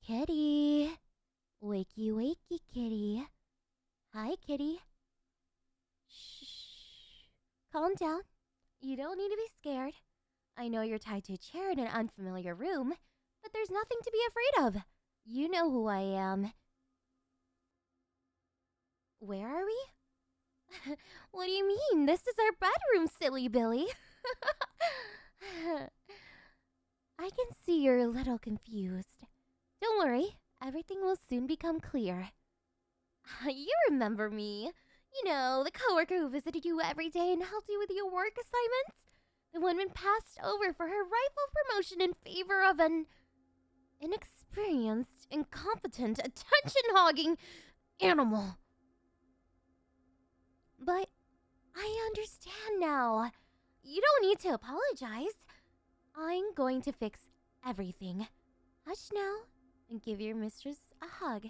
Kitty. Wakey, wakey, kitty. Hi, kitty. Shh. Calm down. You don't need to be scared. I know you're tied to a chair in an unfamiliar room, but there's nothing to be afraid of. You know who I am. Where are we? What do you mean? This is our bedroom, silly Billy. I can see you're a little confused. Don't worry, everything will soon become clear. You remember me. You know, the coworker who visited you every day and helped you with your work assignments? The woman passed over for her rightful promotion in favor of an inexperienced, incompetent, attention-hogging animal. But I understand now. You don't need to apologize. I'm going to fix everything. Hush now and give your mistress a hug.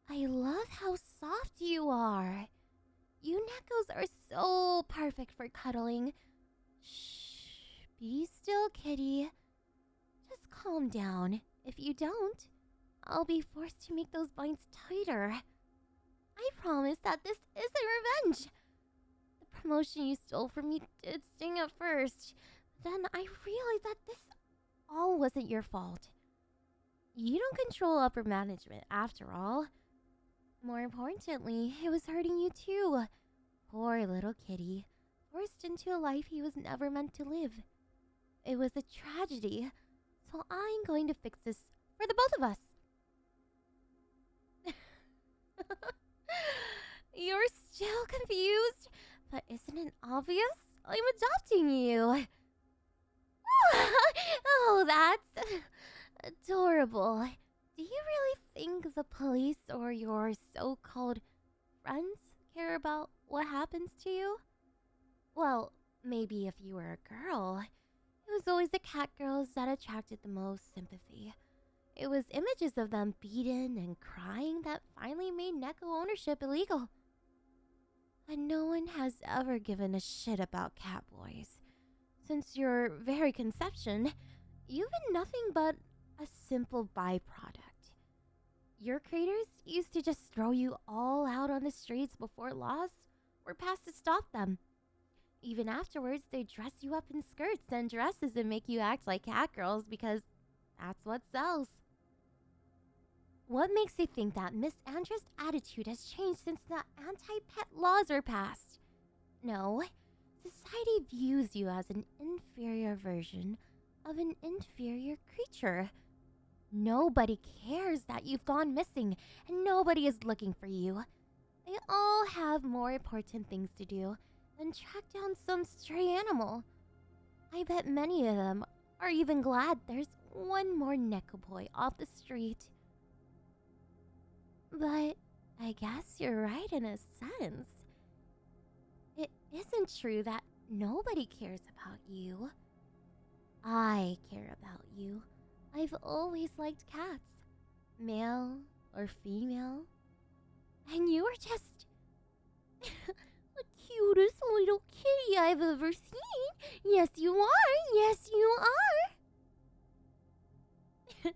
I love how soft you are. You neckos are so perfect for cuddling. Shh, be still, kitty. Just calm down. If you don't, I'll be forced to make those binds tighter. I promise that this isn't revenge. The promotion you stole from me did sting at first. Then I realized that this all wasn't your fault. You don't control upper management after all. More importantly, it was hurting you too. Poor little kitty, forced into a life he was never meant to live. It was a tragedy, so I'm going to fix this for the both of us. You're still confused? But isn't it obvious? I'm adopting you. Oh, that's adorable. Do you really think the police or your so-called friends care about what happens to you? Well, maybe if you were a girl. It was always the cat girls that attracted the most sympathy. It was images of them beaten and crying that finally made Neko ownership illegal. But no one has ever given a shit about catboys. Since your very conception, you've been nothing but a simple byproduct. Your creators used to just throw you all out on the streets before laws were passed to stop them. Even afterwards, they dress you up in skirts and dresses and make you act like cat girls because that's what sells. What makes you think that Miss Andra's attitude has changed since the anti-pet laws were passed? No, society views you as an inferior version of an inferior creature. Nobody cares that you've gone missing, and nobody is looking for you. They all have more important things to do than track down some stray animal. I bet many of them are even glad there's one more Neko boy off the street. But I guess you're right in a sense. It isn't true that nobody cares about you. I care about you. I've always liked cats, male or female. And you are just the cutest little kitty I've ever seen. Yes, you are. Yes, you are.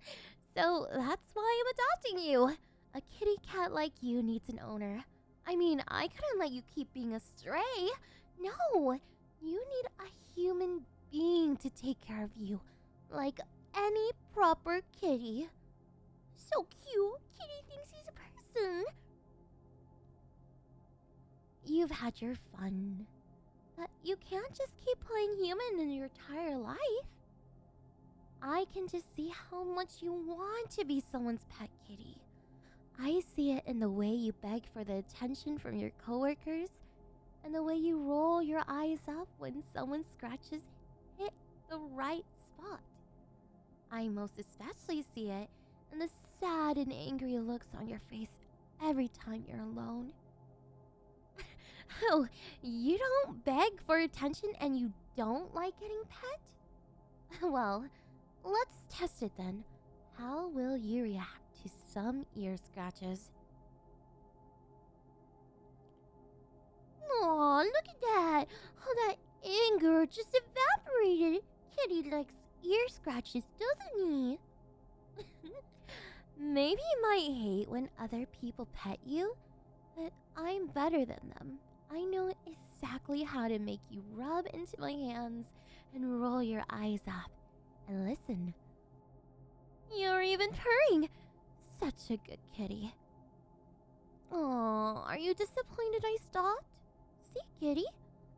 So that's why I'm adopting you. A kitty cat like you needs an owner. I mean, I couldn't let you keep being a stray. No, you need a human being to take care of you. Like any proper kitty. So cute. Kitty thinks he's a person. You've had your fun. But you can't just keep playing human in your entire life. I can just see how much you want to be someone's pet kitty. I see it in the way you beg for the attention from your coworkers and the way you roll your eyes up when someone scratches hit the right spot. I most especially see it in the sad and angry looks on your face every time you're alone. Oh, you don't beg for attention and you don't like getting pet? Well, let's test it then. How will you react to some ear scratches? Aw, look at that! All that anger just evaporated. Kitty likes ear scratches, doesn't he? Maybe you might hate when other people pet you, but I'm better than them. I know exactly how to make you rub into my hands and roll your eyes up. And listen, you're even purring. Such a good kitty. Oh, are you disappointed I stopped? See, kitty,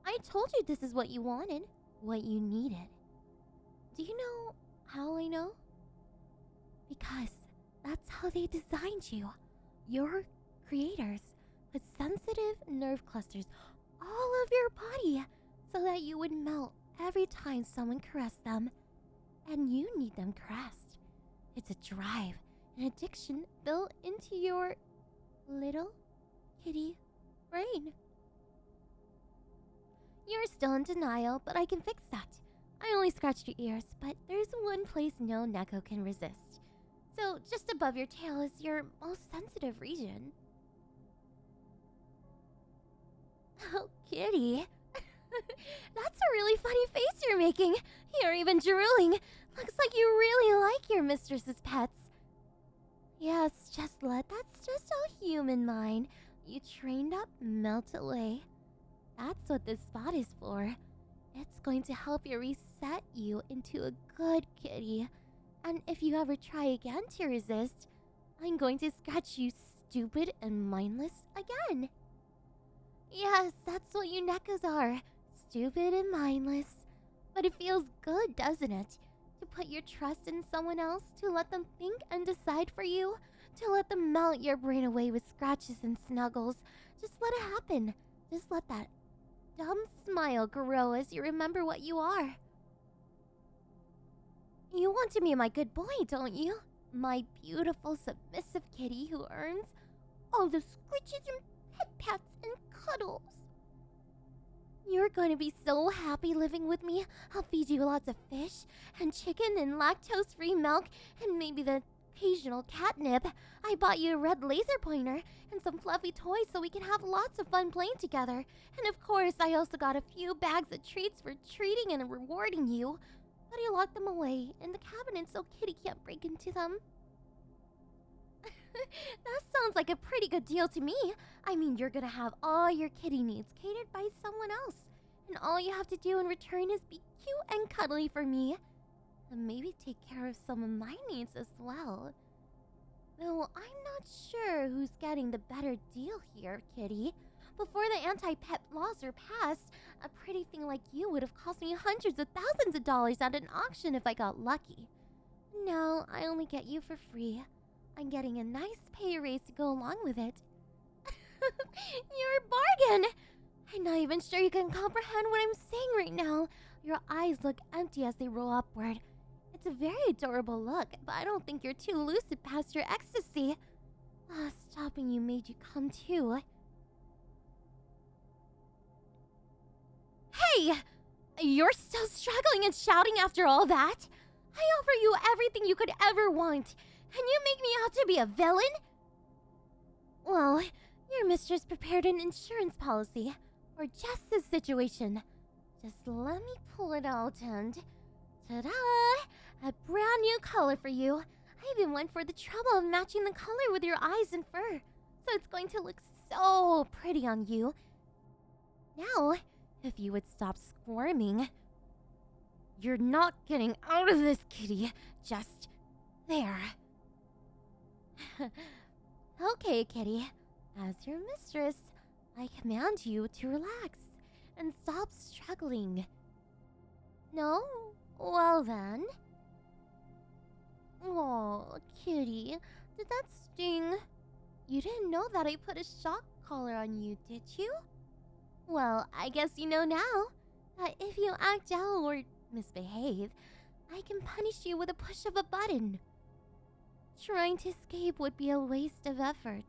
I told you this is what you wanted, what you needed. Do you know how I know? Because that's how they designed you. Your creators put sensitive nerve clusters all over your body so that you would melt every time someone caressed them. And you need them caressed. It's a drive, an addiction built into your little kitty brain. You're still in denial, but I can fix that. I only scratched your ears, but there's one place no Neko can resist. So just above your tail is your most sensitive region. Oh, kitty. That's a really funny face you're making. You're even drooling. Looks like you really like your mistress's pets. Yes, that's just a human mind. You trained up, melt away. That's what this spot is for. It's going to help you reset you into a good kitty. And if you ever try again to resist, I'm going to scratch you stupid and mindless again. Yes, that's what you Nekos are. Stupid and mindless. But it feels good, doesn't it? To put your trust in someone else, to let them think and decide for you, to let them melt your brain away with scratches and snuggles. Just let it happen. Just let that dumb smile grow as you remember what you are. You want to be my good boy, don't you? My beautiful, submissive kitty who earns all the scritches and pet pats and cuddles. You're going to be so happy living with me. I'll feed you lots of fish and chicken and lactose-free milk and maybe the occasional catnip. I bought you a red laser pointer and some fluffy toys so we can have lots of fun playing together. And of course, I also got a few bags of treats for treating and rewarding you. But I locked them away in the cabinet so Kitty can't break into them. That sounds like a pretty good deal to me. I mean, you're gonna have all your kitty needs catered by someone else. And all you have to do in return is be cute and cuddly for me. And maybe take care of some of my needs as well. Though I'm not sure who's getting the better deal here, kitty. Before the anti-pet laws are passed, a pretty thing like you would have cost me hundreds of thousands of dollars at an auction if I got lucky. No, I only get you for free. I'm getting a nice pay raise to go along with it. You're a bargain! I'm not even sure you can comprehend what I'm saying right now. Your eyes look empty as they roll upward. It's a very adorable look, but I don't think you're too lucid past your ecstasy. Stopping you made you come too. Hey! You're still struggling and shouting after all that? I offer you everything you could ever want, and you make me out to be a villain? Well, your mistress prepared an insurance policy for just this situation. Just let me pull it out and... ta-da! A brand new color for you. I even went for the trouble of matching the color with your eyes and fur, so it's going to look so pretty on you. Now, if you would stop squirming... You're not getting out of this, kitty. Just there. Okay, kitty. As your mistress, I command you to relax and stop struggling. No? Well then. Oh, kitty, did that sting? You didn't know that I put a shock collar on you, did you? Well, I guess you know now that if you act out or misbehave, I can punish you with a push of a button. Trying to escape would be a waste of effort.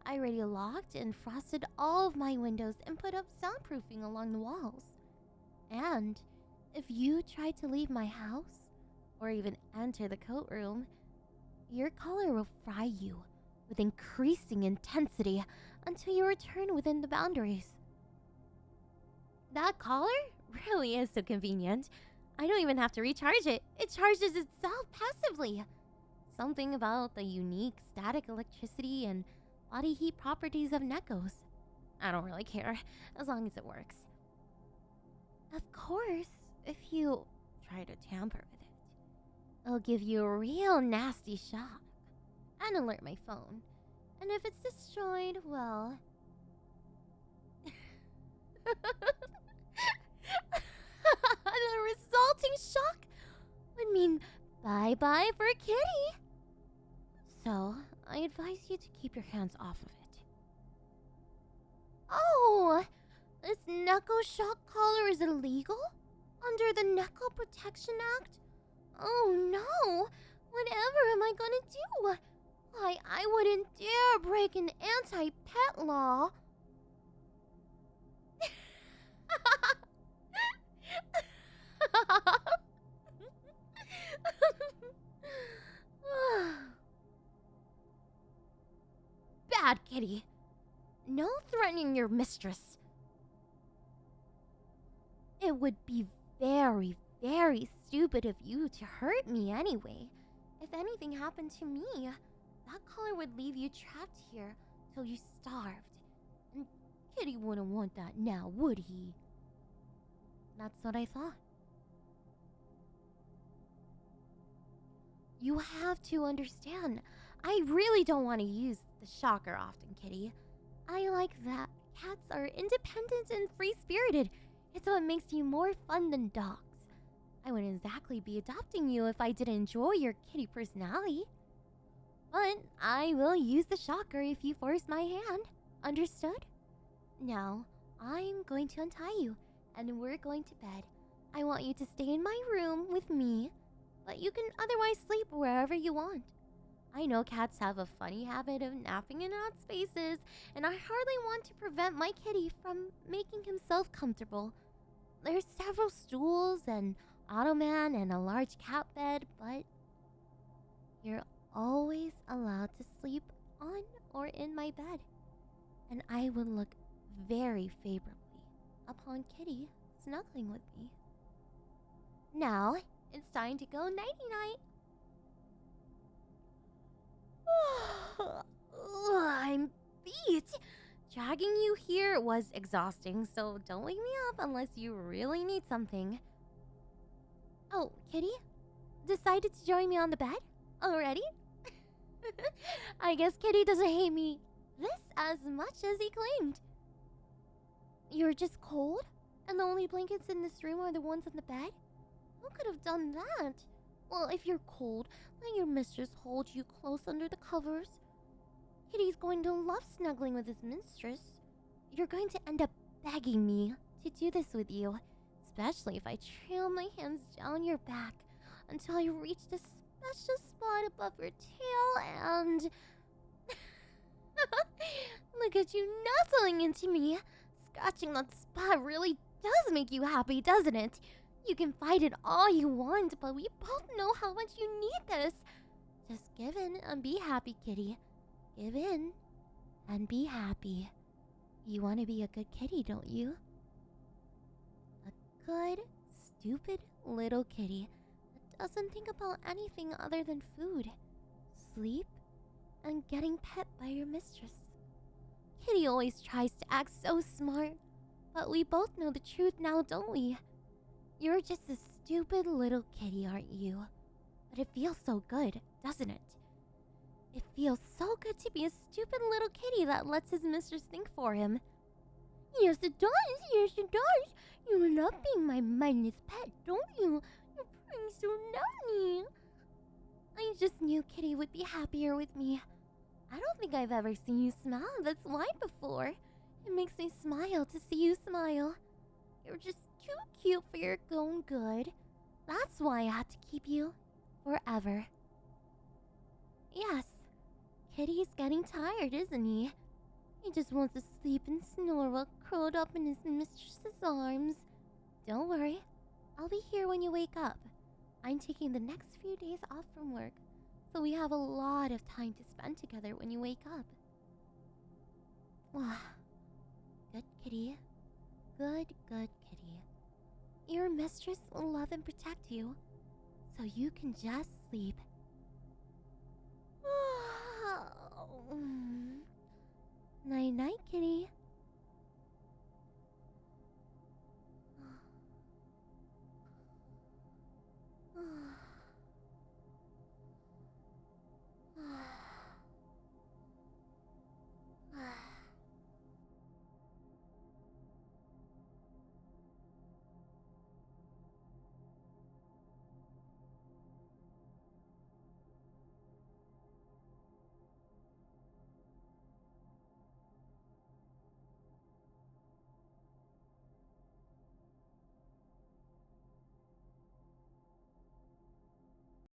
I already locked and frosted all of my windows and put up soundproofing along the walls. And if you try to leave my house or even enter the coat room, your collar will fry you with increasing intensity until you return within the boundaries. That collar really is so convenient. I don't even have to recharge it. It charges itself passively. Something about the unique static electricity and body heat properties of Neckos. I don't really care, as long as it works. Of course, if you try to tamper with it, it'll give you a real nasty shock and alert my phone. And if it's destroyed, well... the resulting shock would mean bye-bye for Kitty. So, I advise you to keep your hands off of it. Oh, this Neko shock collar is illegal? Under the Neko Protection Act? Oh no! Whatever am I gonna do? Why, I wouldn't dare break an anti-pet law. Bad kitty. No threatening your mistress. It would be very, very stupid of you to hurt me anyway. If anything happened to me, that collar would leave you trapped here till you starved. And Kitty wouldn't want that now, would he? That's what I thought. You have to understand, I really don't want to use the shocker often, Kitty. I like that cats are independent and free-spirited. It's what makes you more fun than dogs. I wouldn't exactly be adopting you if I didn't enjoy your kitty personality. But I will use the shocker if you force my hand. Understood? Now, I'm going to untie you, and we're going to bed. I want you to stay in my room with me, but you can otherwise sleep wherever you want. I know cats have a funny habit of napping in odd spaces, and I hardly want to prevent my kitty from making himself comfortable. There's several stools, an ottoman, and a large cat bed, but you're always allowed to sleep on or in my bed, and I would look very favorably upon Kitty snuggling with me. Now, it's time to go nighty-night. I'm beat. Dragging you here was exhausting, so don't wake me up unless you really need something. Oh, Kitty? Decided to join me on the bed? Already? I guess Kitty doesn't hate me this as much as he claimed. You're just cold? And the only blankets in this room are the ones on the bed? Who could have done that? Well, if you're cold, let your mistress hold you close under the covers. Kitty's going to love snuggling with his mistress. You're going to end up begging me to do this with you, especially if I trail my hands down your back until I reach the special spot above your tail and... Look at you nuzzling into me. Scratching that spot really does make you happy, doesn't it? You can fight it all you want, but we both know how much you need this. Just give in and be happy, Kitty. Give in and be happy. You want to be a good kitty, don't you? A good, stupid little kitty that doesn't think about anything other than food, sleep, and getting pet by your mistress. Kitty always tries to act so smart, but we both know the truth now, don't we? You're just a stupid little kitty, aren't you? But it feels so good, doesn't it? It feels so good to be a stupid little kitty that lets his mistress think for him. Yes, it does. Yes, it does. You love being my mindless pet, don't you? You're being so lovely. I just knew Kitty would be happier with me. I don't think I've ever seen you smile this wide before. It makes me smile to see you smile. You're just too cute for your own good. That's why I had to keep you forever. Yes, Kitty's getting tired, isn't he? He just wants to sleep and snore while curled up in his mistress's arms. Don't worry, I'll be here when you wake up. I'm taking the next few days off from work, so we have a lot of time to spend together when you wake up. Good kitty. Good kitty. Your mistress will love and protect you, so you can just sleep